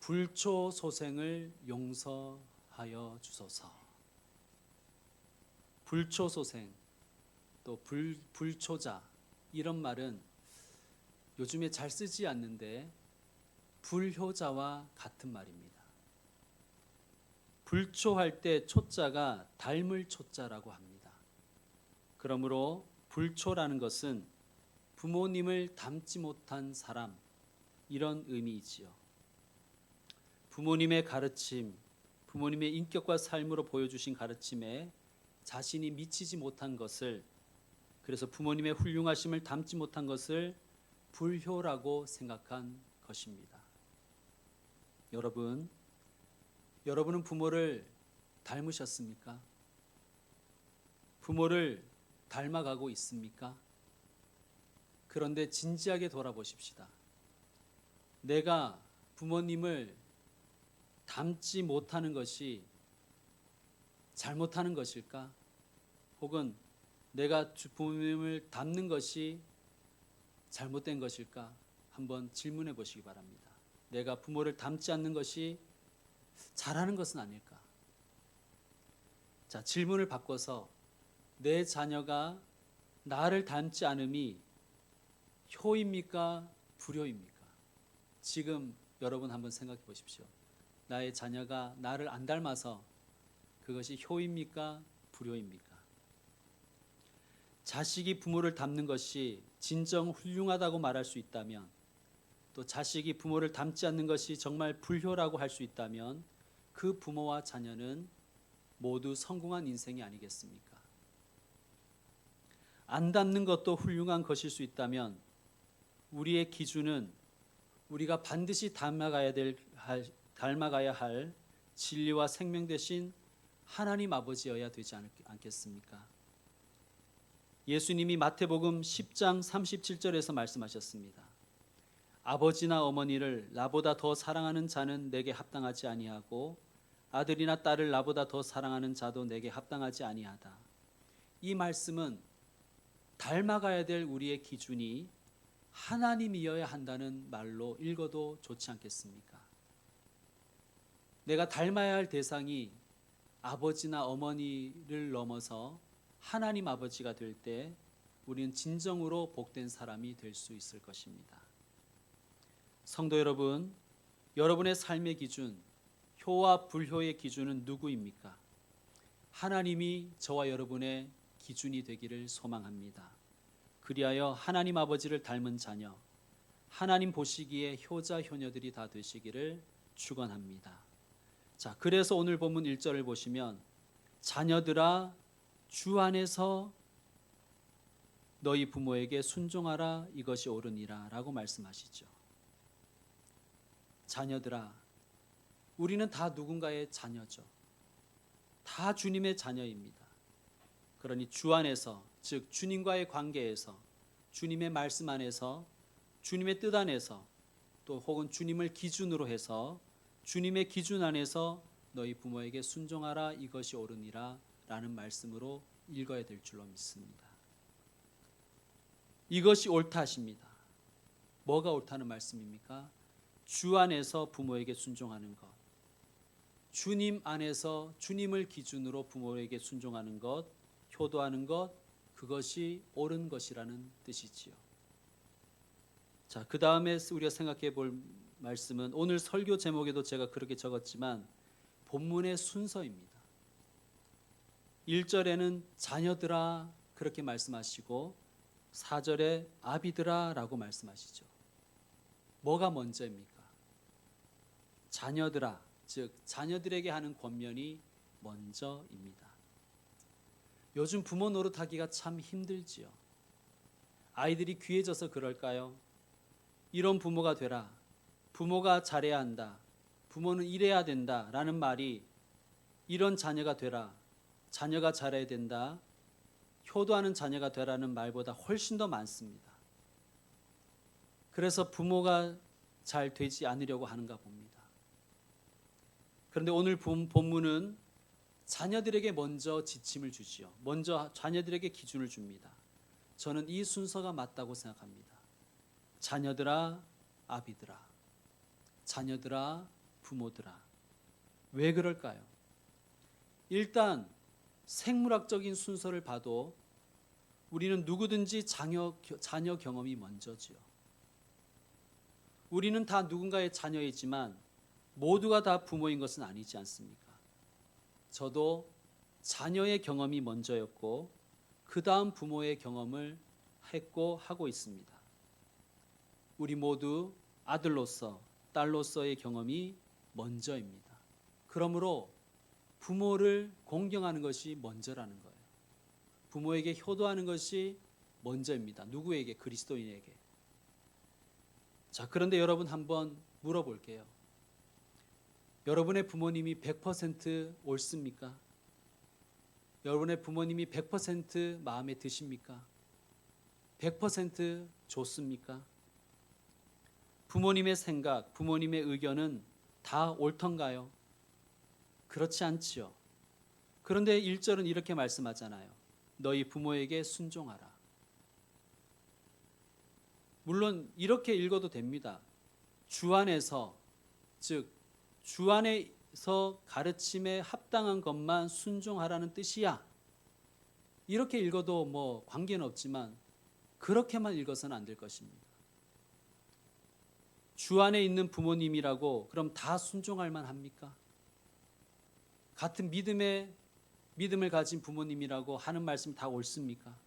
불초소생을 용서하여 주소서. 불초소생, 또 불초자, 이런 말은 요즘에 잘 쓰지 않는데 불효자와 같은 말입니다. 불초할 때 초자가 닮을 초자라고 합니다. 그러므로 불초라는 것은 부모님을 닮지 못한 사람, 이런 의미이지요. 부모님의 가르침, 부모님의 인격과 삶으로 보여주신 가르침에 자신이 미치지 못한 것을, 그래서 부모님의 훌륭하심을 닮지 못한 것을 불효라고 생각한 것입니다. 여러분은 부모를 닮으셨습니까? 부모를 닮아가고 있습니까? 그런데 진지하게 돌아보십시다. 내가 부모님을 닮지 못하는 것이 잘못하는 것일까? 혹은 내가 부모님을 닮는 것이 잘못된 것일까? 한번 질문해 보시기 바랍니다. 내가 부모를 닮지 않는 것이 잘하는 것은 아닐까? 자, 질문을 바꿔서 내 자녀가 나를 닮지 않음이 효입니까? 불효입니까? 지금 여러분 한번 생각해 보십시오. 나의 자녀가 나를 안 닮아서 그것이 효입니까? 불효입니까? 자식이 부모를 닮는 것이 진정 훌륭하다고 말할 수 있다면, 또 자식이 부모를 닮지 않는 것이 정말 불효라고 할 수 있다면, 그 부모와 자녀는 모두 성공한 인생이 아니겠습니까? 안 닮는 것도 훌륭한 것일 수 있다면 우리의 기준은 우리가 반드시 닮아가야 할 진리와 생명 되신 하나님 아버지여야 되지 않겠습니까? 예수님이 마태복음 10장 37절에서 말씀하셨습니다. 아버지나 어머니를 나보다 더 사랑하는 자는 내게 합당하지 아니하고 아들이나 딸을 나보다 더 사랑하는 자도 내게 합당하지 아니하다. 이 말씀은 닮아가야 될 우리의 기준이 하나님이어야 한다는 말로 읽어도 좋지 않겠습니까? 내가 닮아야 할 대상이 아버지나 어머니를 넘어서 하나님 아버지가 될 때 우리는 진정으로 복된 사람이 될 수 있을 것입니다. 성도 여러분, 여러분의 삶의 기준, 효와 불효의 기준은 누구입니까? 하나님이 저와 여러분의 기준이 되기를 소망합니다. 그리하여 하나님 아버지를 닮은 자녀, 하나님 보시기에 효자 효녀들이 다 되시기를 축원합니다. 자, 그래서 오늘 본문 1절을 보시면 자녀들아 주 안에서 너희 부모에게 순종하라 이것이 옳으니라 라고 말씀하시죠. 자녀들아, 우리는 다 누군가의 자녀죠. 다 주님의 자녀입니다. 그러니 주 안에서, 즉 주님과의 관계에서, 주님의 말씀 안에서, 주님의 뜻 안에서, 또 혹은 주님을 기준으로 해서 주님의 기준 안에서 너희 부모에게 순종하라 이것이 옳으니라 라는 말씀으로 읽어야 될 줄로 믿습니다. 이것이 옳다 하십니다. 뭐가 옳다는 말씀입니까? 주 안에서 부모에게 순종하는 것, 주님 안에서 주님을 기준으로 부모에게 순종하는 것, 효도하는 것, 그것이 옳은 것이라는 뜻이지요. 자, 그 다음에 우리가 생각해 볼 말씀은 오늘 설교 제목에도 제가 그렇게 적었지만 본문의 순서입니다. 1절에는 자녀들아 그렇게 말씀하시고 4절에 아비들아 라고 말씀하시죠. 뭐가 먼저입니까? 자녀들아, 즉 자녀들에게 하는 권면이 먼저입니다. 요즘 부모 노릇하기가 참 힘들지요. 아이들이 귀해져서 그럴까요? 이런 부모가 되라, 부모가 잘해야 한다, 부모는 이래야 된다 라는 말이 이런 자녀가 되라, 자녀가 잘해야 된다, 효도하는 자녀가 되라는 말보다 훨씬 더 많습니다. 그래서 부모가 잘 되지 않으려고 하는가 봅니다. 그런데 오늘 본문은 자녀들에게 먼저 지침을 주지요. 먼저 자녀들에게 기준을 줍니다. 저는 이 순서가 맞다고 생각합니다. 자녀들아, 아비들아, 자녀들아, 부모들아. 왜 그럴까요? 일단 생물학적인 순서를 봐도 우리는 누구든지 자녀 경험이 먼저지요. 우리는 다 누군가의 자녀이지만 모두가 다 부모인 것은 아니지 않습니까? 저도 자녀의 경험이 먼저였고 그 다음 부모의 경험을 했고 하고 있습니다. 우리 모두 아들로서 딸로서의 경험이 먼저입니다. 그러므로 부모를 공경하는 것이 먼저라는 거예요. 부모에게 효도하는 것이 먼저입니다. 누구에게? 그리스도인에게. 자, 그런데 여러분 한번 물어볼게요. 여러분의 부모님이 100% 옳습니까? 여러분의 부모님이 100% 마음에 드십니까? 100% 좋습니까? 부모님의 생각, 부모님의 의견은 다 옳던가요? 그렇지 않지요. 그런데 1절은 이렇게 말씀하잖아요. 너희 부모에게 순종하라. 물론 이렇게 읽어도 됩니다. 주 안에서, 즉 주 안에서 가르침에 합당한 것만 순종하라는 뜻이야. 이렇게 읽어도 뭐 관계는 없지만 그렇게만 읽어서는 안 될 것입니다. 주 안에 있는 부모님이라고 그럼 다 순종할 만합니까? 같은 믿음을 가진 부모님이라고 하는 말씀이 다 옳습니까?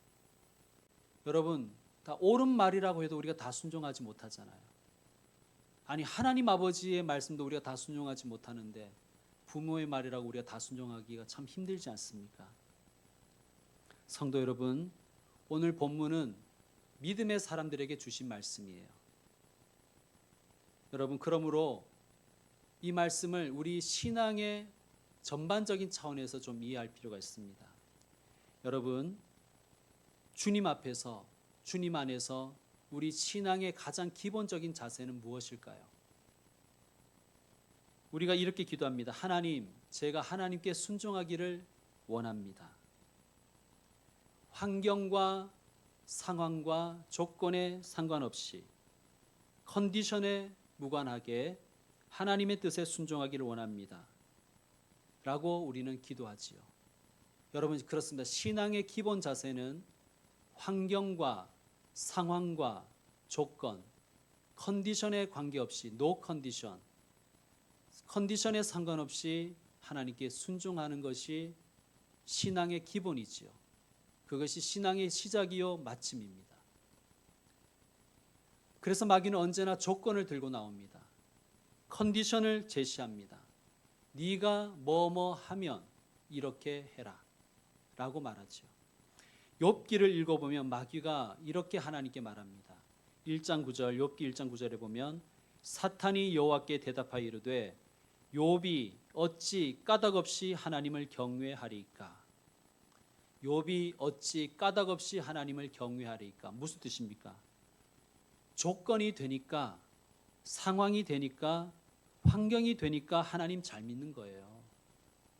여러분, 다 옳은 말이라고 해도 우리가 다 순종하지 못하잖아요. 아니, 하나님 아버지의 말씀도 우리가 다 순종하지 못하는데 부모의 말이라고 우리가 다 순종하기가 참 힘들지 않습니까? 성도 여러분, 오늘 본문은 믿음의 사람들에게 주신 말씀이에요. 여러분, 그러므로 이 말씀을 우리 신앙의 전반적인 차원에서 좀 이해할 필요가 있습니다. 여러분, 주님 앞에서, 주님 안에서 우리 신앙의 가장 기본적인 자세는 무엇일까요? 우리가 이렇게 기도합니다. 하나님, 제가 하나님께 순종하기를 원합니다. 환경과 상황과 조건에 상관없이 컨디션에 무관하게 하나님의 뜻에 순종하기를 원합니다. 라고 우리는 기도하지요. 여러분, 그렇습니다. 신앙의 기본 자세는 환경과 상황과 조건, 컨디션에 관계없이 no 컨디션, 컨디션에 상관없이 하나님께 순종하는 것이 신앙의 기본이지요. 그것이 신앙의 시작이요 마침입니다. 그래서 마귀는 언제나 조건을 들고 나옵니다. 컨디션을 제시합니다. 네가 뭐뭐 하면 이렇게 해라 라고 말하죠. 욥기를 읽어보면 마귀가 이렇게 하나님께 말합니다. 1장 9절, 욥기 1장 9절에 보면 사탄이 여호와께 대답하여 이르되 욥이 어찌 까닭없이 하나님을 경외하리이까? 욥이 어찌 까닭없이 하나님을 경외하리이까? 무슨 뜻입니까? 조건이 되니까, 상황이 되니까, 환경이 되니까 하나님 잘 믿는 거예요.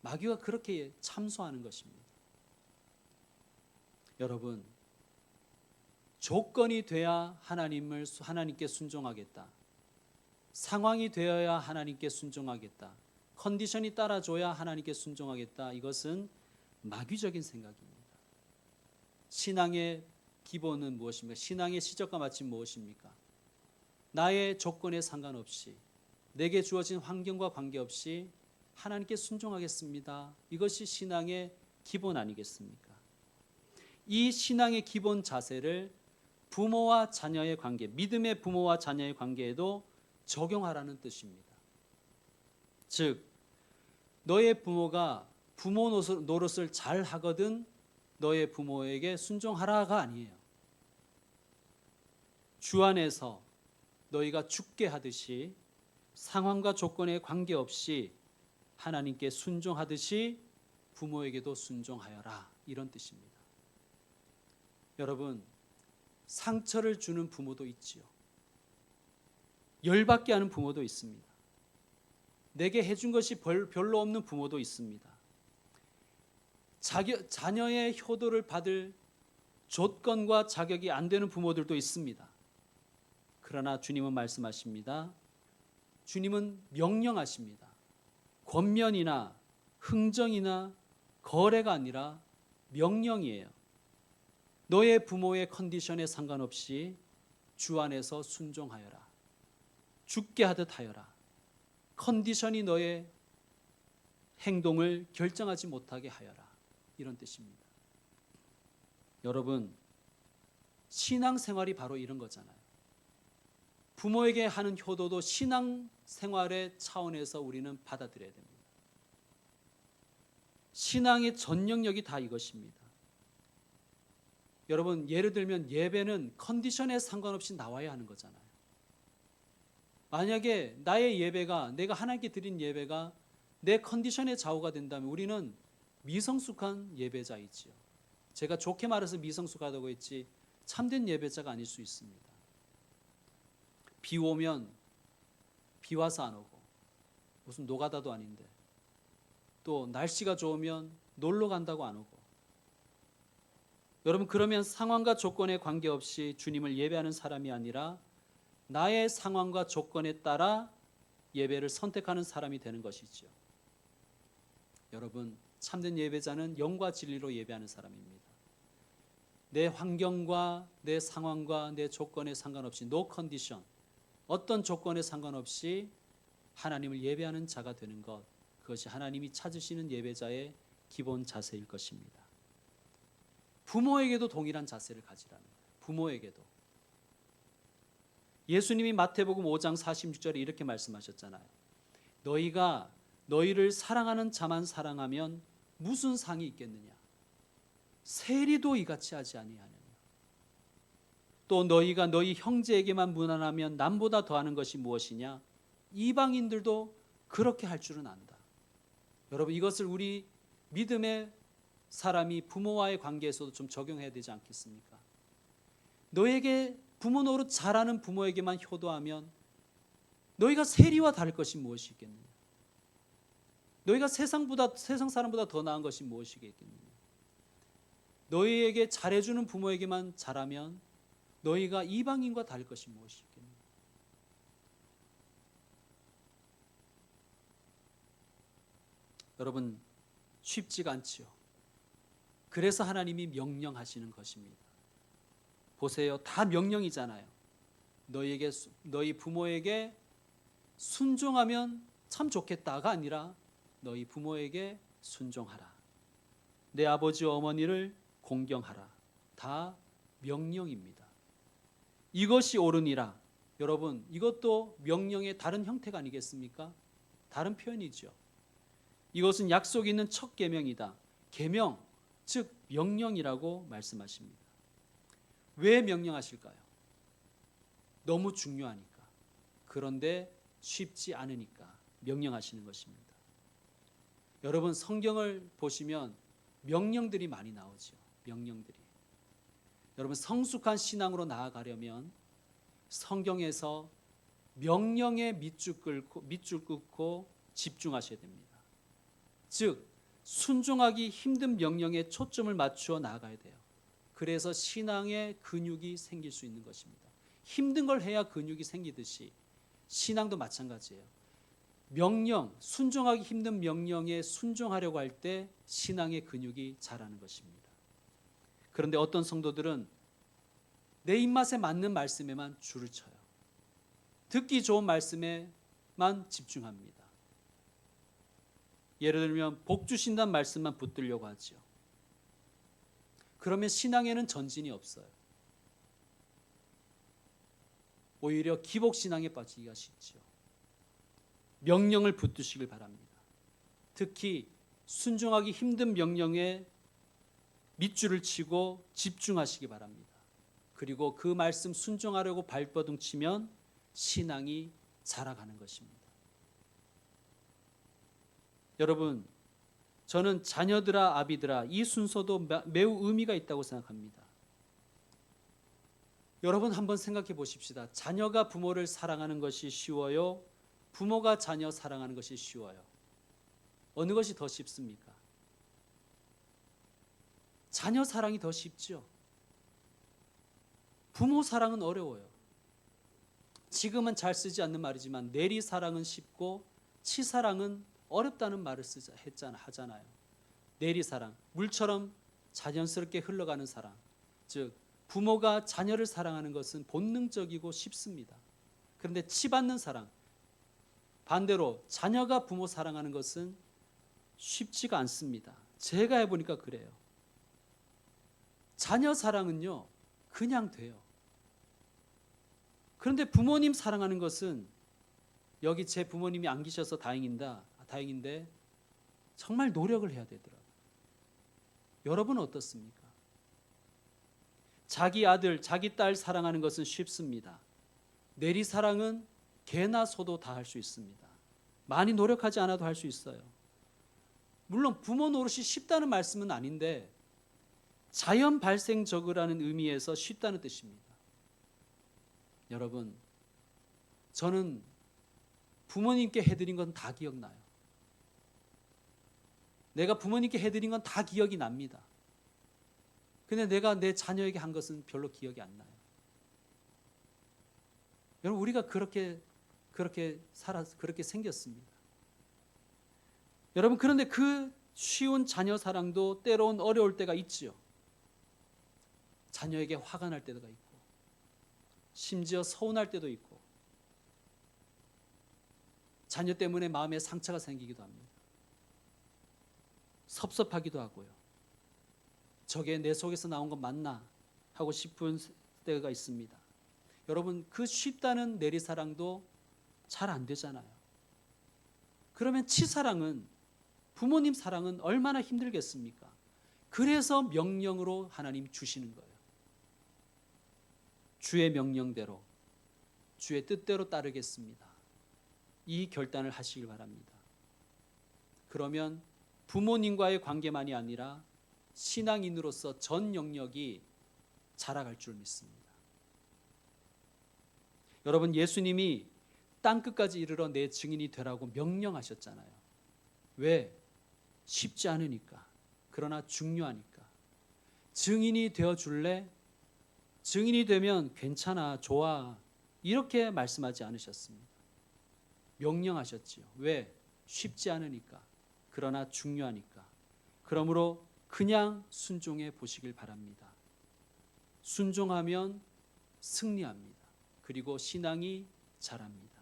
마귀가 그렇게 참소하는 것입니다. 여러분, 조건이 돼야 하나님께 순종하겠다. 상황이 되어야 하나님께 순종하겠다. 컨디션이 따라줘야 하나님께 순종하겠다. 이것은 마귀적인 생각입니다. 신앙의 기본은 무엇입니까? 신앙의 시작과 마침 무엇입니까? 나의 조건에 상관없이, 내게 주어진 환경과 관계없이 하나님께 순종하겠습니다. 이것이 신앙의 기본 아니겠습니까? 이 신앙의 기본 자세를 부모와 자녀의 관계, 믿음의 부모와 자녀의 관계에도 적용하라는 뜻입니다. 즉, 너의 부모가 부모 노릇을 잘 하거든 너의 부모에게 순종하라가 아니에요. 주 안에서 너희가 죽게 하듯이 상황과 조건에 관계없이 하나님께 순종하듯이 부모에게도 순종하여라, 이런 뜻입니다. 여러분, 상처를 주는 부모도 있지요. 열받게 하는 부모도 있습니다. 내게 해준 것이 별로 없는 부모도 있습니다. 자녀의 효도를 받을 조건과 자격이 안 되는 부모들도 있습니다. 그러나 주님은 말씀하십니다. 주님은 명령하십니다. 권면이나 흥정이나 거래가 아니라 명령이에요. 너의 부모의 컨디션에 상관없이 주 안에서 순종하여라. 죽게 하듯 하여라. 컨디션이 너의 행동을 결정하지 못하게 하여라. 이런 뜻입니다. 여러분, 신앙생활이 바로 이런 거잖아요. 부모에게 하는 효도도 신앙생활의 차원에서 우리는 받아들여야 됩니다. 신앙의 전 영역이 다 이것입니다. 여러분, 예를 들면 예배는 컨디션에 상관없이 나와야 하는 거잖아요. 만약에 나의 예배가, 내가 하나님께 드린 예배가 내 컨디션에 좌우가 된다면 우리는 미성숙한 예배자이지요. 제가 좋게 말해서 미성숙하다고 했지 참된 예배자가 아닐 수 있습니다. 비 오면 비 와서 안 오고, 무슨 노가다도 아닌데, 또 날씨가 좋으면 놀러 간다고 안 오고. 여러분, 그러면 상황과 조건에 관계없이 주님을 예배하는 사람이 아니라 나의 상황과 조건에 따라 예배를 선택하는 사람이 되는 것이죠. 여러분, 참된 예배자는 영과 진리로 예배하는 사람입니다. 내 환경과 내 상황과 내 조건에 상관없이, no condition, 어떤 조건에 상관없이 하나님을 예배하는 자가 되는 것, 그것이 하나님이 찾으시는 예배자의 기본 자세일 것입니다. 부모에게도 동일한 자세를 가지라는 거예요. 부모에게도. 예수님이 마태복음 5장 46절에 이렇게 말씀하셨잖아요. 너희가 너희를 사랑하는 자만 사랑하면 무슨 상이 있겠느냐? 세리도 이같이 하지 아니하느냐? 또 너희가 너희 형제에게만 무난하면 남보다 더하는 것이 무엇이냐? 이방인들도 그렇게 할 줄은 안다. 여러분, 이것을 우리 믿음의 사람이 부모와의 관계에서도 좀 적용해야 되지 않겠습니까? 너에게 부모 노릇 잘하는 부모에게만 효도하면 너희가 세리와 다를 것이 무엇이 있겠느냐? 너희가 세상 사람보다 더 나은 것이 무엇이겠느냐? 너희에게 잘해주는 부모에게만 잘하면 너희가 이방인과 다를 것이 무엇이 있겠느냐? 여러분, 쉽지가 않지요. 그래서 하나님이 명령하시는 것입니다. 보세요, 다 명령이잖아요. 너희 부모에게 순종하면 참 좋겠다가 아니라 너희 부모에게 순종하라. 내 아버지와 어머니를 공경하라. 다 명령입니다. 이것이 옳으니라. 여러분, 이것도 명령의 다른 형태가 아니겠습니까? 다른 표현이죠. 이것은 약속이 있는 첫 계명이다. 계명, 즉 명령이라고 말씀하십니다. 왜 명령하실까요? 너무 중요하니까. 그런데 쉽지 않으니까 명령하시는 것입니다. 여러분, 성경을 보시면 명령들이 많이 나오죠. 명령들이. 여러분, 성숙한 신앙으로 나아가려면 성경에서 명령에 밑줄 긋고 집중하셔야 됩니다. 즉, 순종하기 힘든 명령에 초점을 맞추어 나아가야 돼요. 그래서 신앙의 근육이 생길 수 있는 것입니다. 힘든 걸 해야 근육이 생기듯이 신앙도 마찬가지예요. 명령, 순종하기 힘든 명령에 순종하려고 할 때 신앙의 근육이 자라는 것입니다. 그런데 어떤 성도들은 내 입맛에 맞는 말씀에만 줄을 쳐요. 듣기 좋은 말씀에만 집중합니다. 예를 들면 복 주신다는 말씀만 붙들려고 하죠. 그러면 신앙에는 전진이 없어요. 오히려 기복신앙에 빠지기가 쉽죠. 명령을 붙드시길 바랍니다. 특히 순종하기 힘든 명령에 밑줄을 치고 집중하시기 바랍니다. 그리고 그 말씀 순종하려고 발버둥 치면 신앙이 자라가는 것입니다. 여러분, 저는 자녀들아 아비들아 이 순서도 매우 의미가 있다고 생각합니다. 여러분, 한번 생각해 보십시다. 자녀가 부모를 사랑하는 것이 쉬워요? 부모가 자녀 사랑하는 것이 쉬워요? 어느 것이 더 쉽습니까? 자녀 사랑이 더 쉽죠. 부모 사랑은 어려워요. 지금은 잘 쓰지 않는 말이지만 내리사랑은 쉽고 치사랑은 어렵다는 말을 하잖아요. 내리사랑, 물처럼 자연스럽게 흘러가는 사랑, 즉 부모가 자녀를 사랑하는 것은 본능적이고 쉽습니다. 그런데 치받는 사랑, 반대로 자녀가 부모 사랑하는 것은 쉽지가 않습니다. 제가 해보니까 그래요. 자녀 사랑은요, 그냥 돼요. 그런데 부모님 사랑하는 것은, 여기 제 부모님이 안 계셔서 다행인데 정말 노력을 해야 되더라고요. 여러분은 어떻습니까? 자기 아들, 자기 딸 사랑하는 것은 쉽습니다. 내리사랑은 개나 소도 다 할 수 있습니다. 많이 노력하지 않아도 할 수 있어요. 물론 부모 노릇이 쉽다는 말씀은 아닌데 자연 발생적이라는 의미에서 쉽다는 뜻입니다. 여러분, 저는 부모님께 해드린 건 다 기억나요. 내가 부모님께 해드린 건 다 기억이 납니다. 근데 내가 내 자녀에게 한 것은 별로 기억이 안 나요. 여러분, 우리가 그렇게 생겼습니다. 여러분, 그런데 그 쉬운 자녀 사랑도 때로는 어려울 때가 있지요. 자녀에게 화가 날 때가 있고, 심지어 서운할 때도 있고, 자녀 때문에 마음에 상처가 생기기도 합니다. 섭섭하기도 하고요. 저게 내 속에서 나온 건 맞나 하고 싶은 때가 있습니다. 여러분, 그 쉽다는 내리사랑도 잘 안 되잖아요. 그러면 치사랑은, 부모님 사랑은 얼마나 힘들겠습니까? 그래서 명령으로 하나님 주시는 거예요. 주의 명령대로, 주의 뜻대로 따르겠습니다. 이 결단을 하시길 바랍니다. 그러면 부모님과의 관계만이 아니라 신앙인으로서 전 영역이 자라갈 줄 믿습니다. 여러분, 예수님이 땅끝까지 이르러 내 증인이 되라고 명령하셨잖아요. 왜? 쉽지 않으니까. 그러나 중요하니까. 증인이 되어 줄래? 증인이 되면 괜찮아, 좋아, 이렇게 말씀하지 않으셨습니다. 명령하셨지요. 왜? 쉽지 않으니까. 그러나 중요하니까. 그러므로 그냥 순종해 보시길 바랍니다. 순종하면 승리합니다. 그리고 신앙이 자랍니다.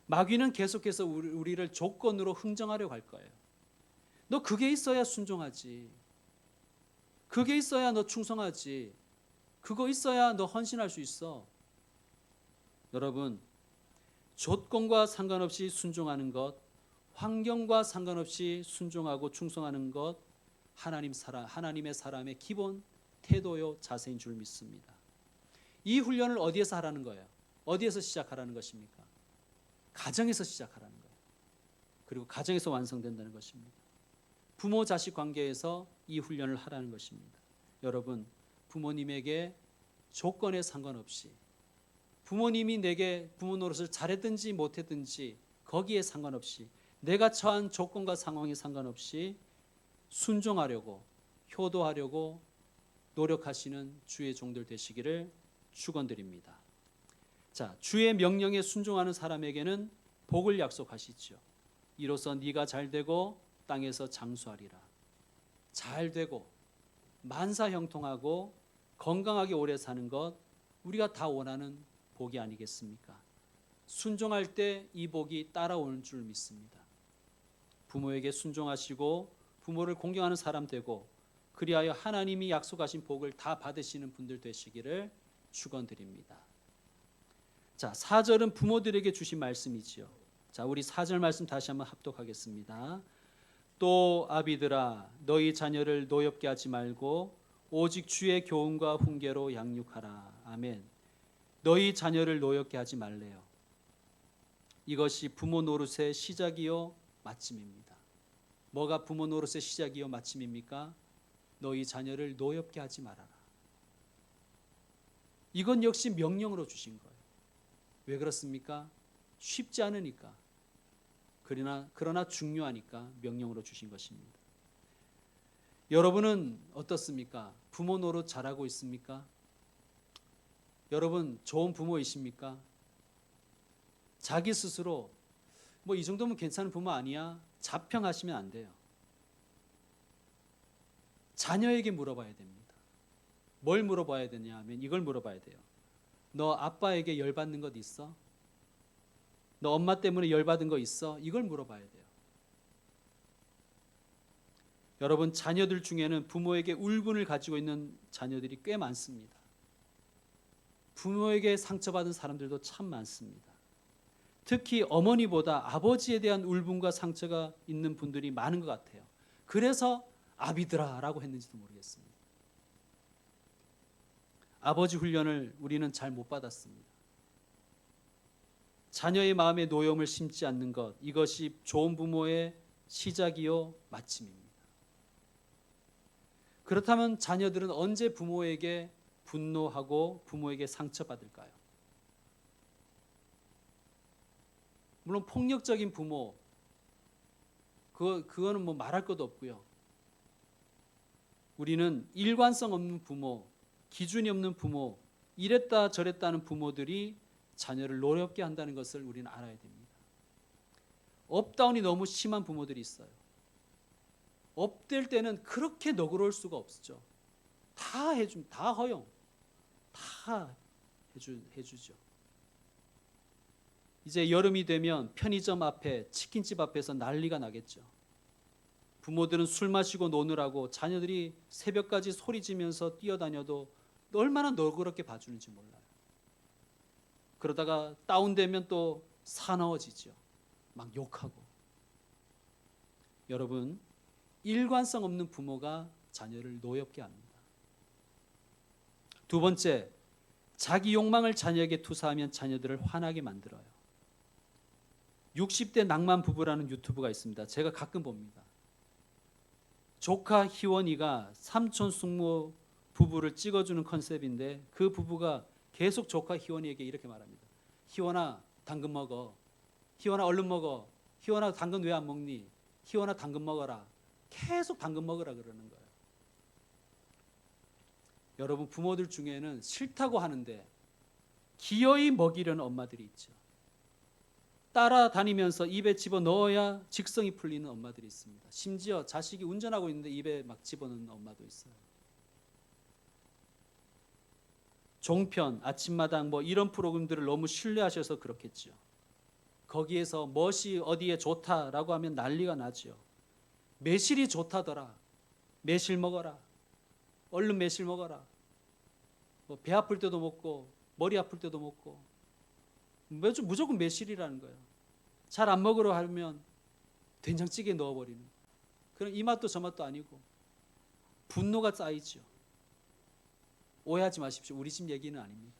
마귀는 계속해서 우리를 조건으로 흥정하려고 할 거예요. 너 그게 있어야 순종하지. 그게 있어야 너 충성하지. 그거 있어야 너 헌신할 수 있어. 여러분, 조건과 상관없이 순종하는 것, 환경과 상관없이 순종하고 충성하는 것, 하나님의 사람의 기본 태도요 자세인 줄 믿습니다. 이 훈련을 어디에서 하라는 거예요? 어디에서 시작하라는 것입니까? 가정에서 시작하라는 거예요. 그리고 가정에서 완성된다는 것입니다. 부모 자식 관계에서 이 훈련을 하라는 것입니다. 여러분, 부모님에게 조건에 상관없이, 부모님이 내게 부모 노릇을 잘했든지 못했든지 거기에 상관없이, 내가 처한 조건과 상황에 상관없이 순종하려고, 효도하려고 노력하시는 주의 종들 되시기를 축원드립니다. 자, 주의 명령에 순종하는 사람에게는 복을 약속하시죠. 이로써 네가 잘되고 땅에서 장수하리라. 잘되고 만사형통하고 건강하게 오래 사는 것, 우리가 다 원하는 복이 아니겠습니까? 순종할 때 이 복이 따라오는 줄 믿습니다. 부모에게 순종하시고 부모를 공경하는 사람 되고, 그리하여 하나님이 약속하신 복을 다 받으시는 분들 되시기를 축원드립니다. 자, 4절은 부모들에게 주신 말씀이지요. 자, 우리 4절 말씀 다시 한번 합독하겠습니다. 또 아비들아, 너희 자녀를 노엽게 하지 말고 오직 주의 교훈과 훈계로 양육하라. 아멘. 너희 자녀를 노엽게 하지 말래요. 이것이 부모 노릇의 시작이요 마침입니다. 뭐가 부모 노릇의 시작이요 마침입니까? 너희 자녀를 노엽게 하지 말아라. 이건 역시 명령으로 주신 거예요. 왜 그렇습니까? 쉽지 않으니까. 그러나 중요하니까 명령으로 주신 것입니다. 여러분은 어떻습니까? 부모 노릇 잘하고 있습니까? 여러분 좋은 부모이십니까? 자기 스스로 뭐 이 정도면 괜찮은 부모 아니야? 자평하시면 안 돼요. 자녀에게 물어봐야 됩니다. 뭘 물어봐야 되냐 하면 이걸 물어봐야 돼요. 너 아빠에게 열받는 것 있어? 너 엄마 때문에 열받은 거 있어? 이걸 물어봐야 돼요. 여러분, 자녀들 중에는 부모에게 울분을 가지고 있는 자녀들이 꽤 많습니다. 부모에게 상처받은 사람들도 참 많습니다. 특히 어머니보다 아버지에 대한 울분과 상처가 있는 분들이 많은 것 같아요. 그래서 아비드라라고 했는지도 모르겠습니다. 아버지 훈련을 우리는 잘 못 받았습니다. 자녀의 마음에 노여움을 심지 않는 것, 이것이 좋은 부모의 시작이요 마침입니다. 그렇다면 자녀들은 언제 부모에게 분노하고 부모에게 상처받을까요? 물론 폭력적인 부모, 그거는 뭐 말할 것도 없고요. 우리는 일관성 없는 부모, 기준이 없는 부모, 이랬다 저랬다는 부모들이 자녀를 노엽게 한다는 것을 우리는 알아야 됩니다. 업다운이 너무 심한 부모들이 있어요. 업될 때는 그렇게 너그러울 수가 없죠. 다 허용, 다 해주죠. 이제 여름이 되면 편의점 앞에, 치킨집 앞에서 난리가 나겠죠. 부모들은 술 마시고 노느라고 자녀들이 새벽까지 소리지면서 뛰어다녀도 얼마나 너그럽게 봐주는지 몰라요. 그러다가 다운되면 또 사나워지죠. 막 욕하고. 여러분, 일관성 없는 부모가 자녀를 노엽게 합니다. 두 번째, 자기 욕망을 자녀에게 투사하면 자녀들을 화나게 만들어요. 60대 낭만 부부라는 유튜브가 있습니다. 제가 가끔 봅니다. 조카 희원이가 삼촌 숙모 부부를 찍어주는 컨셉인데 그 부부가 계속 조카 희원이에게 이렇게 말합니다. 희원아, 당근 먹어. 희원아, 얼른 먹어. 희원아, 당근 왜 안 먹니? 희원아, 당근 먹어라. 계속 당근 먹으라 그러는 거예요. 여러분, 부모들 중에는 싫다고 하는데 기어이 먹이려는 엄마들이 있죠. 따라다니면서 입에 집어넣어야 직성이 풀리는 엄마들이 있습니다. 심지어 자식이 운전하고 있는데 입에 막 집어넣는 엄마도 있어요. 종편, 아침마당 뭐 이런 프로그램들을 너무 신뢰하셔서 그렇겠죠. 거기에서 멋이 어디에 좋다라고 하면 난리가 나죠. 매실이 좋다더라. 매실 먹어라. 얼른 매실 먹어라. 뭐 배 아플 때도 먹고 머리 아플 때도 먹고 무조건 매실이라는 거예요. 잘 안 먹으러 하면 된장찌개에 넣어버리는. 그럼 이 맛도 저 맛도 아니고 분노가 쌓이죠. 오해하지 마십시오. 우리 집 얘기는 아닙니다.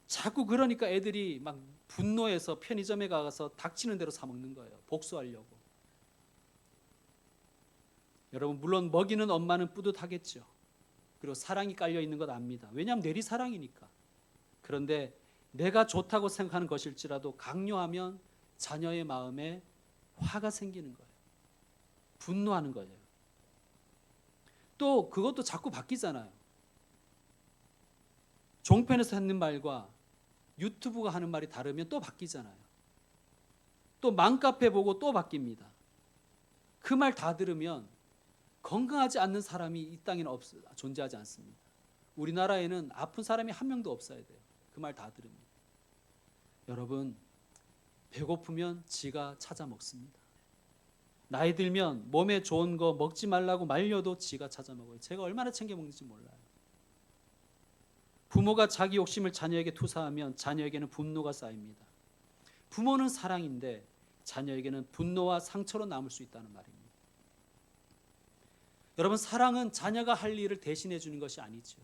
자꾸 그러니까 애들이 막 분노해서 편의점에 가서 닥치는 대로 사 먹는 거예요. 복수하려고. 여러분, 물론 먹이는 엄마는 뿌듯하겠죠. 그리고 사랑이 깔려 있는 것 압니다. 왜냐하면 내리사랑이니까. 그런데 내가 좋다고 생각하는 것일지라도 강요하면 자녀의 마음에 화가 생기는 거예요. 분노하는 거예요. 또 그것도 자꾸 바뀌잖아요. 종편에서 하는 말과 유튜브가 하는 말이 다르면 또 바뀌잖아요. 또 맘카페 보고 또 바뀝니다. 그 말 다 들으면 건강하지 않는 사람이 이 땅에는 존재하지 않습니다. 우리나라에는 아픈 사람이 한 명도 없어야 돼요. 그 말 다 들으면. 여러분, 배고프면 지가 찾아 먹습니다. 나이 들면 몸에 좋은 거 먹지 말라고 말려도 지가 찾아 먹어요. 제가 얼마나 챙겨 먹는지 몰라요. 부모가 자기 욕심을 자녀에게 투사하면 자녀에게는 분노가 쌓입니다. 부모는 사랑인데 자녀에게는 분노와 상처로 남을 수 있다는 말입니다. 여러분, 사랑은 자녀가 할 일을 대신해 주는 것이 아니죠.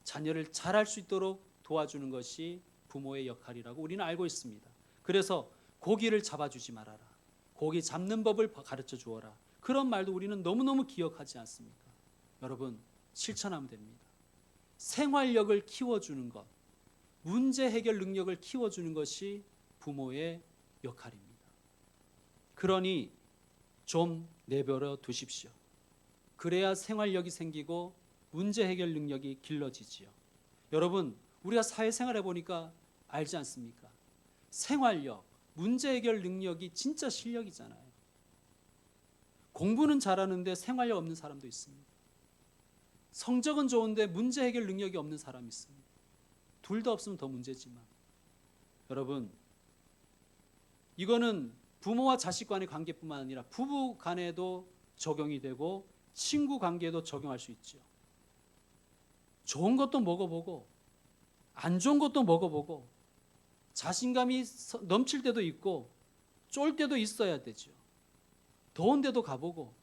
자녀를 잘할 수 있도록 도와주는 것이 부모의 역할이라고 우리는 알고 있습니다. 그래서 고기를 잡아주지 말아라. 고기 잡는 법을 가르쳐 주어라. 그런 말도 우리는 너무너무 기억하지 않습니까? 여러분, 실천하면 됩니다. 생활력을 키워주는 것, 문제 해결 능력을 키워주는 것이 부모의 역할입니다. 그러니 좀 내버려 두십시오. 그래야 생활력이 생기고 문제 해결 능력이 길러지지요. 여러분, 우리가 사회생활해 보니까 알지 않습니까? 생활력, 문제 해결 능력이 진짜 실력이잖아요. 공부는 잘하는데 생활력 없는 사람도 있습니다. 성적은 좋은데 문제 해결 능력이 없는 사람이 있습니다. 둘 다 없으면 더 문제지만, 여러분, 이거는 부모와 자식 간의 관계뿐만 아니라 부부 간에도 적용이 되고 친구 관계에도 적용할 수 있죠. 좋은 것도 먹어보고 안 좋은 것도 먹어보고 자신감이 넘칠 때도 있고 쫄 때도 있어야 되죠. 더운 데도 가보고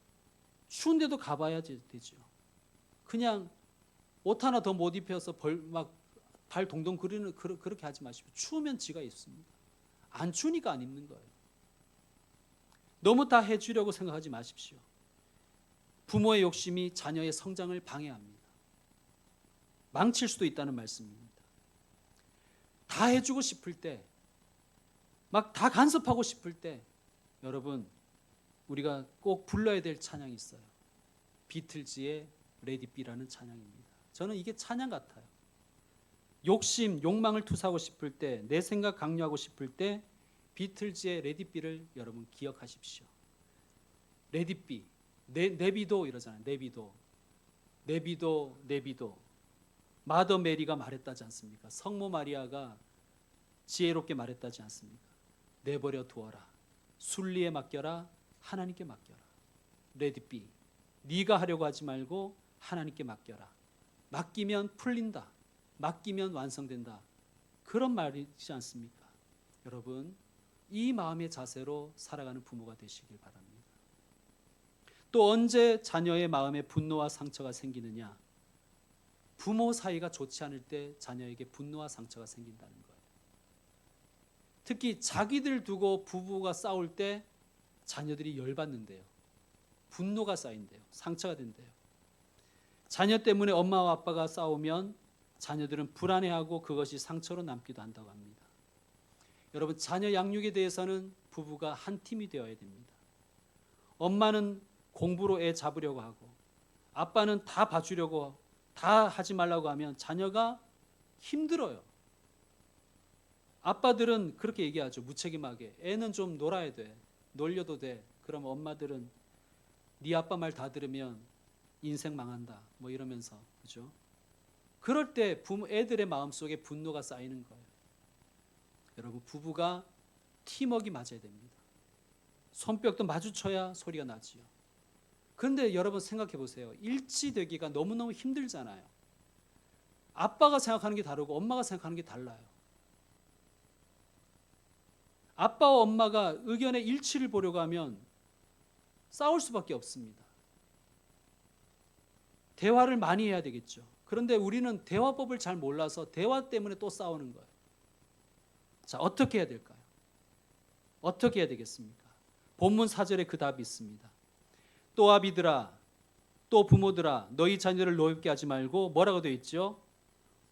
추운 데도 가봐야 되죠. 그냥 옷 하나 더 못 입혀서 막 발 동동 그리는 그렇게 하지 마십시오. 추우면 지가 있습니다. 안 추우니까 안 입는 거예요. 너무 다 해주려고 생각하지 마십시오. 부모의 욕심이 자녀의 성장을 방해합니다. 망칠 수도 있다는 말씀입니다. 다 해주고 싶을 때, 막 다 간섭하고 싶을 때, 여러분, 우리가 꼭 불러야 될 찬양이 있어요. 비틀즈의 Let It Be라는 찬양입니다. 저는 이게 찬양 같아요. 욕심, 욕망을 투사하고 싶을 때, 내 생각 강요하고 싶을 때 비틀즈의 Let It Be를 여러분 기억하십시오. Let It Be, 내비도 이러잖아요. 내비도. 마더 메리가 말했다지 않습니까? 성모 마리아가 지혜롭게 말했다지 않습니까? 내버려 두어라. 순리에 맡겨라. 하나님께 맡겨라. Let it be. 네가 하려고 하지 말고 하나님께 맡겨라. 맡기면 풀린다. 맡기면 완성된다. 그런 말이지 않습니까? 여러분, 이 마음의 자세로 살아가는 부모가 되시길 바랍니다. 또 언제 자녀의 마음에 분노와 상처가 생기느냐? 부모 사이가 좋지 않을 때 자녀에게 분노와 상처가 생긴다는 거예요. 특히 자기들 두고 부부가 싸울 때 자녀들이 열받는데요. 분노가 쌓인대요. 상처가 된대요. 자녀 때문에 엄마와 아빠가 싸우면 자녀들은 불안해하고 그것이 상처로 남기도 한다고 합니다. 여러분, 자녀 양육에 대해서는 부부가 한 팀이 되어야 됩니다. 엄마는 공부로 애 잡으려고 하고 아빠는 다 봐주려고 다 하지 말라고 하면 자녀가 힘들어요. 아빠들은 그렇게 얘기하죠. 무책임하게. 애는 좀 놀아야 돼. 놀려도 돼. 그럼 엄마들은 네 아빠 말 다 들으면 인생 망한다. 뭐 이러면서, 그죠? 그럴 때 애들의 마음속에 분노가 쌓이는 거예요. 여러분, 부부가 팀워크가 맞아야 됩니다. 손뼉도 마주쳐야 소리가 나지요. 그런데 여러분 생각해 보세요. 일치되기가 너무너무 힘들잖아요. 아빠가 생각하는 게 다르고 엄마가 생각하는 게 달라요. 아빠와 엄마가 의견의 일치를 보려고 하면 싸울 수밖에 없습니다. 대화를 많이 해야 되겠죠. 그런데 우리는 대화법을 잘 몰라서 대화 때문에 또 싸우는 거예요. 자, 어떻게 해야 될까요? 어떻게 해야 되겠습니까? 본문 4절에 그 답이 있습니다. 또 아비들아, 또 부모들아, 너희 자녀를 노엽게 하지 말고 뭐라고 되어 있죠?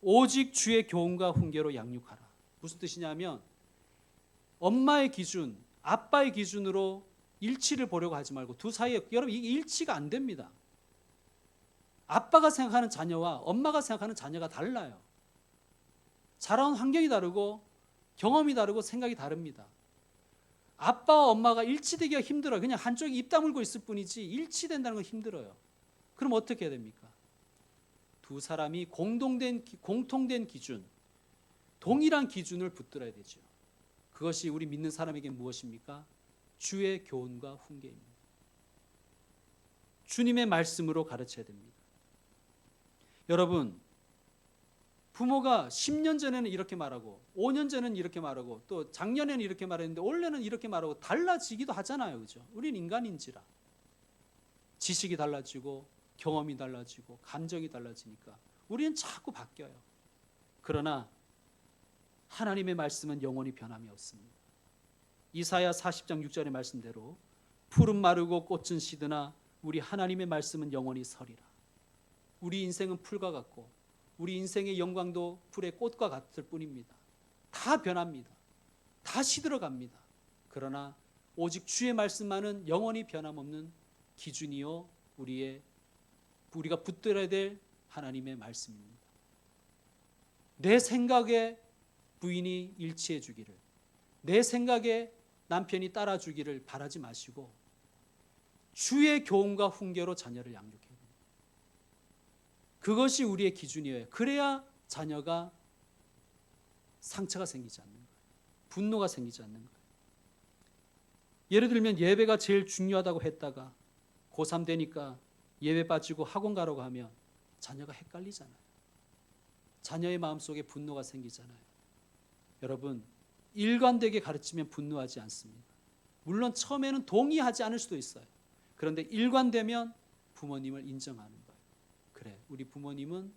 오직 주의 교훈과 훈계로 양육하라. 무슨 뜻이냐면 엄마의 기준, 아빠의 기준으로 일치를 보려고 하지 말고 두 사이에, 여러분, 이게 일치가 안 됩니다. 아빠가 생각하는 자녀와 엄마가 생각하는 자녀가 달라요. 자라온 환경이 다르고 경험이 다르고 생각이 다릅니다. 아빠와 엄마가 일치되기가 힘들어요. 그냥 한쪽이 입 다물고 있을 뿐이지 일치된다는 건 힘들어요. 그럼 어떻게 해야 됩니까? 두 사람이 공통된 기준, 동일한 기준을 붙들어야 되죠. 그것이 우리 믿는 사람에게 무엇입니까? 주의 교훈과 훈계입니다. 주님의 말씀으로 가르쳐야 됩니다. 여러분, 부모가 10년 전에는 이렇게 말하고 5년 전에는 이렇게 말하고 또 작년에는 이렇게 말했는데 올해는 이렇게 말하고 달라지기도 하잖아요. 그죠? 우린 인간인지라. 지식이 달라지고 경험이 달라지고 감정이 달라지니까 우리는 자꾸 바뀌어요. 그러나 하나님의 말씀은 영원히 변함이 없습니다. 이사야 40장 6절의 말씀대로 푸른 마르고 꽃은 시드나 우리 하나님의 말씀은 영원히 서리라. 우리 인생은 풀과 같고 우리 인생의 영광도 풀의 꽃과 같을 뿐입니다. 다 변합니다. 다 시들어갑니다. 그러나 오직 주의 말씀만은 영원히 변함없는 기준이요 우리가 붙들어야 될 하나님의 말씀입니다. 내 생각에 부인이 일치해 주기를, 내 생각에 남편이 따라주기를 바라지 마시고 주의 교훈과 훈계로 자녀를 양육해야 됩니다. 그것이 우리의 기준이에요. 그래야 자녀가 상처가 생기지 않는 거예요. 분노가 생기지 않는 거예요. 예를 들면 예배가 제일 중요하다고 했다가 고3 되니까 예배 빠지고 학원 가라고 하면 자녀가 헷갈리잖아요. 자녀의 마음속에 분노가 생기잖아요. 여러분, 일관되게 가르치면 분노하지 않습니다. 물론 처음에는 동의하지 않을 수도 있어요. 그런데 일관되면 부모님을 인정하는 거예요. 그래, 우리 부모님은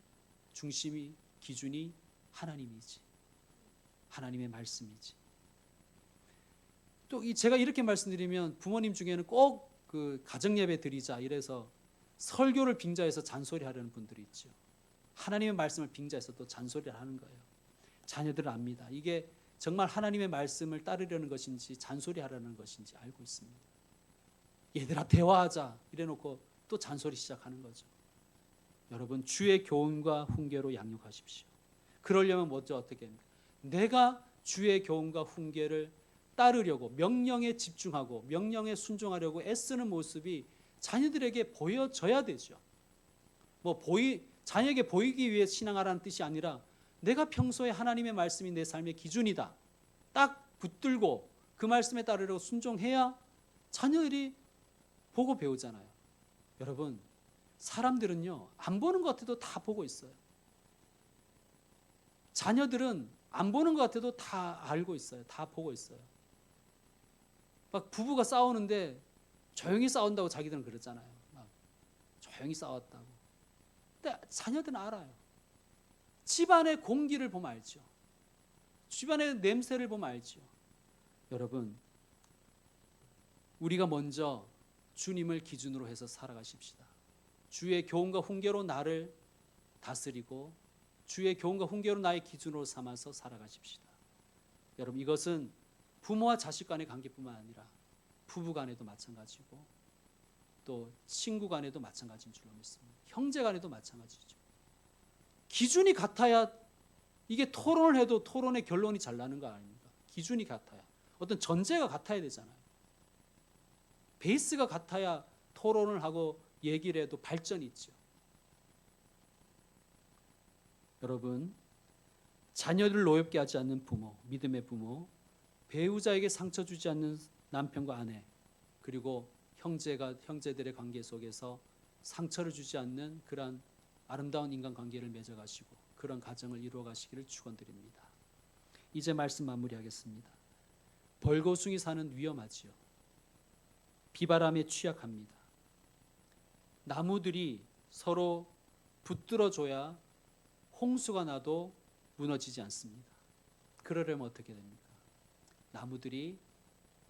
중심이, 기준이 하나님이지, 하나님의 말씀이지. 또 제가 이렇게 말씀드리면 부모님 중에는 꼭 그 가정 예배 드리자 이래서 설교를 빙자해서 잔소리하려는 분들이 있죠. 하나님의 말씀을 빙자해서 또 잔소리를 하는 거예요. 자녀들은 압니다. 이게 정말 하나님의 말씀을 따르려는 것인지 잔소리하려는 것인지 알고 있습니다. 얘들아 대화하자 이래놓고 또 잔소리 시작하는 거죠. 여러분, 주의 교훈과 훈계로 양육하십시오. 그러려면 먼저 어떻게 합니까? 내가 주의 교훈과 훈계를 따르려고 명령에 집중하고 명령에 순종하려고 애쓰는 모습이 자녀들에게 보여져야 되죠. 자녀에게 보이기 위해 신앙하라는 뜻이 아니라 내가 평소에 하나님의 말씀이 내 삶의 기준이다, 딱 붙들고 그 말씀에 따르려고 순종해야 자녀들이 보고 배우잖아요. 여러분, 사람들은요 안 보는 것 같아도 다 보고 있어요. 자녀들은 안 보는 것 같아도 다 알고 있어요. 다 보고 있어요. 막 부부가 싸우는데 조용히 싸운다고 자기들은 그러잖아요. 막 조용히 싸웠다고. 근데 자녀들은 알아요. 집안의 공기를 보면 알죠. 집안의 냄새를 보면 알죠. 여러분, 우리가 먼저 주님을 기준으로 해서 살아가십시다. 주의 교훈과 훈계로 나를 다스리고 주의 교훈과 훈계로 나의 기준으로 삼아서 살아가십시다. 여러분, 이것은 부모와 자식 간의 관계뿐만 아니라 부부 간에도 마찬가지고 또 친구 간에도 마찬가지인 줄로 믿습니다. 형제 간에도 마찬가지죠. 기준이 같아야, 이게 토론을 해도 토론의 결론이 잘 나는 거 아닙니까? 기준이 같아야, 어떤 전제가 같아야 되잖아요. 베이스가 같아야 토론을 하고 얘기를 해도 발전이 있죠. 여러분, 자녀를 노엽게 하지 않는 부모, 믿음의 부모, 배우자에게 상처 주지 않는 남편과 아내, 그리고 형제들의 관계 속에서 상처를 주지 않는 그러한 아름다운 인간관계를 맺어가시고 그런 가정을 이루어가시기를 축원드립니다. 이제 말씀 마무리하겠습니다. 벌거숭이 산은 위험하지요. 비바람에 취약합니다. 나무들이 서로 붙들어줘야 홍수가 나도 무너지지 않습니다. 그러려면 어떻게 됩니까? 나무들이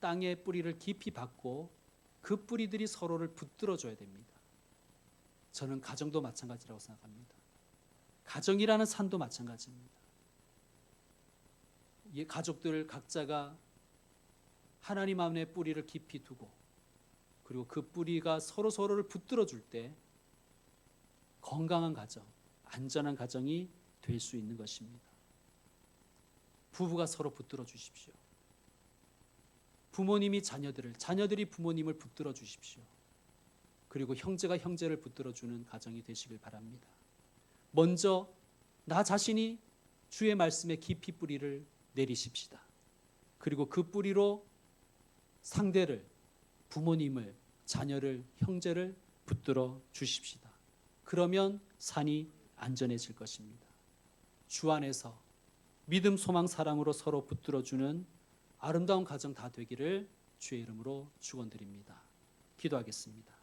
땅의 뿌리를 깊이 박고 그 뿌리들이 서로를 붙들어줘야 됩니다. 저는 가정도 마찬가지라고 생각합니다. 가정이라는 산도 마찬가지입니다. 이 가족들 각자가 하나님 안에 뿌리를 깊이 두고 그리고 그 뿌리가 서로를 붙들어줄 때 건강한 가정, 안전한 가정이 될 수 있는 것입니다. 부부가 서로 붙들어 주십시오. 부모님이 자녀들이 부모님을 붙들어 주십시오. 그리고 형제가 형제를 붙들어 주는 가정이 되시길 바랍니다. 먼저 나 자신이 주의 말씀에 깊이 뿌리를 내리십시다. 그리고 그 뿌리로 상대를, 부모님을, 자녀를, 형제를 붙들어 주십시다. 그러면 산이 안전해질 것입니다. 주 안에서 믿음, 소망, 사랑으로 서로 붙들어주는 아름다운 가정 다 되기를 주의 이름으로 축원드립니다. 기도하겠습니다.